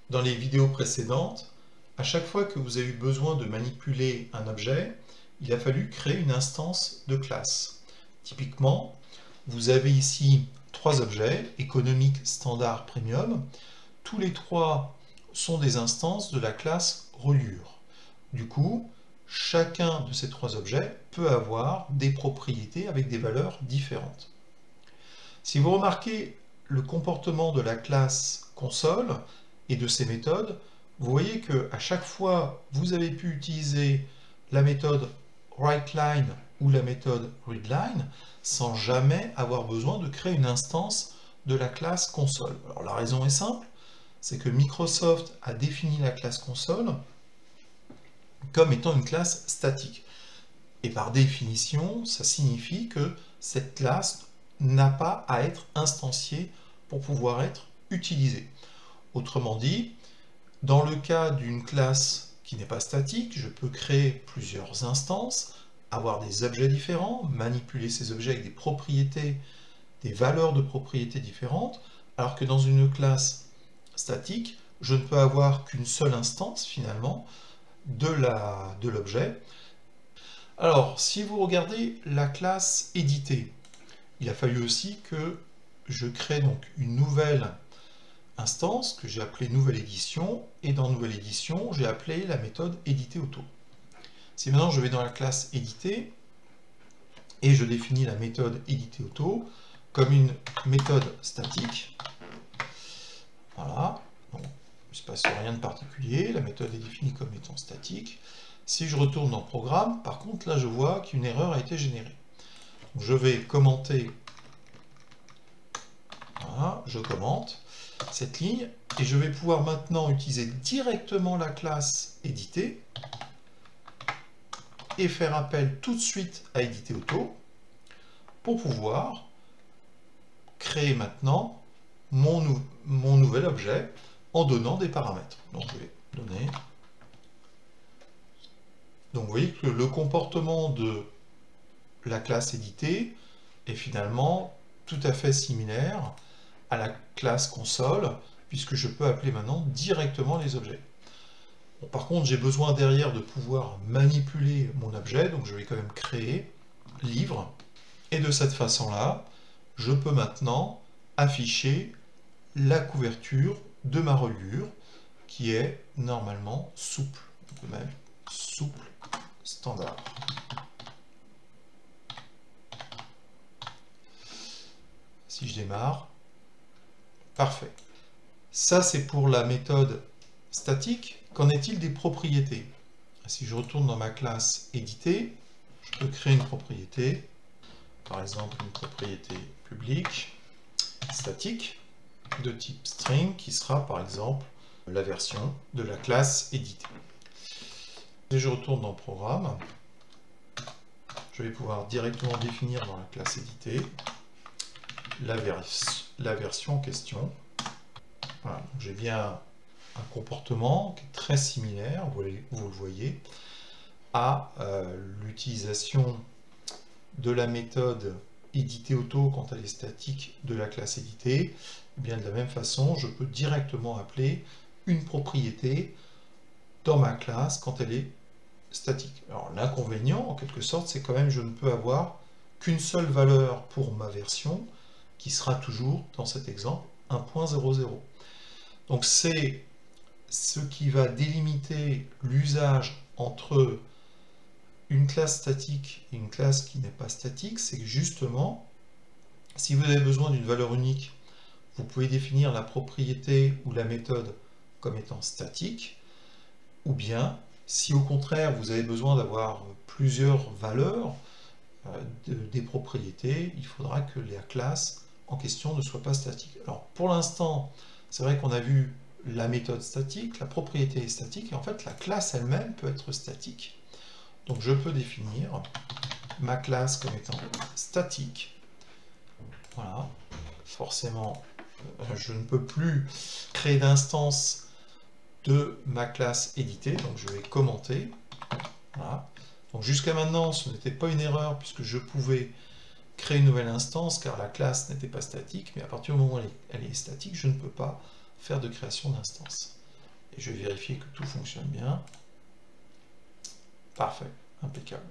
Dans les vidéos précédentes, à chaque fois que vous avez eu besoin de manipuler un objet, il a fallu créer une instance de classe. Typiquement, vous avez ici trois objets, économique, standard, premium. Tous les trois sont des instances de la classe reliure. Du coup, chacun de ces trois objets peut avoir des propriétés avec des valeurs différentes. Si vous remarquez le comportement de la classe console et de ses méthodes, vous voyez qu'à chaque fois, vous avez pu utiliser la méthode writeLine ou la méthode readLine sans jamais avoir besoin de créer une instance de la classe console. Alors la raison est simple, c'est que Microsoft a défini la classe console comme étant une classe statique. Et par définition, ça signifie que cette classe n'a pas à être instanciée pour pouvoir être utilisée. Autrement dit, dans le cas d'une classe qui n'est pas statique, je peux créer plusieurs instances, avoir des objets différents, manipuler ces objets avec des propriétés, des valeurs de propriétés différentes, alors que dans une classe statique, je ne peux avoir qu'une seule instance finalement de l'objet. Alors, si vous regardez la classe éditée, il a fallu aussi que je crée donc une nouvelle instance que j'ai appelée nouvelle édition, et dans nouvelle édition, j'ai appelé la méthode éditer auto. Si maintenant je vais dans la classe éditer et je définis la méthode éditer auto comme une méthode statique, voilà, donc il ne se passe rien de particulier, la méthode est définie comme étant statique. Si je retourne dans programme, par contre là je vois qu'une erreur a été générée. Donc, je vais commenter, voilà, je commente cette ligne, et je vais pouvoir maintenant utiliser directement la classe éditer et faire appel tout de suite à éditer auto pour pouvoir créer maintenant mon nouvel objet en donnant des paramètres. Donc je vais donner. Donc vous voyez que le comportement de la classe éditée est finalement tout à fait similaire à la classe console, puisque je peux appeler maintenant directement les objets. Bon, par contre, j'ai besoin derrière de pouvoir manipuler mon objet, donc je vais quand même créer livre, et de cette façon-là, je peux maintenant afficher la couverture de ma reliure, qui est normalement souple, donc même souple standard. Si je démarre, parfait. Ça, c'est pour la méthode statique. Qu'en est-il des propriétés? Si je retourne dans ma classe éditer, je peux créer une propriété, par exemple une propriété publique statique de type string qui sera par exemple la version de la classe éditée. Si je retourne dans programme, je vais pouvoir directement définir dans la classe éditée la version en question. Voilà, j'ai bien un comportement qui est très similaire, vous le voyez, à l'utilisation de la méthode éditer auto quand elle est statique de la classe éditée. Et bien de la même façon, je peux directement appeler une propriété dans ma classe quand elle est statique. Alors l'inconvénient, en quelque sorte, c'est quand même je ne peux avoir qu'une seule valeur pour ma version, qui sera toujours, dans cet exemple, 1.00. Donc c'est ce qui va délimiter l'usage entre une classe statique et une classe qui n'est pas statique, c'est que justement, si vous avez besoin d'une valeur unique, vous pouvez définir la propriété ou la méthode comme étant statique, ou bien, si au contraire vous avez besoin d'avoir plusieurs valeurs des propriétés, il faudra que la classe en question ne soit pas statique. Alors pour l'instant, c'est vrai qu'on a vu la méthode statique, la propriété est statique, et en fait la classe elle-même peut être statique. Donc je peux définir ma classe comme étant statique. Voilà. Forcément, je ne peux plus créer d'instance de ma classe éditée, donc je vais commenter. Voilà. Donc jusqu'à maintenant, ce n'était pas une erreur puisque je pouvais créer une nouvelle instance car la classe n'était pas statique, mais à partir du moment où elle est statique, je ne peux pas faire de création d'instance. Et je vais vérifier que tout fonctionne bien. Parfait, impeccable.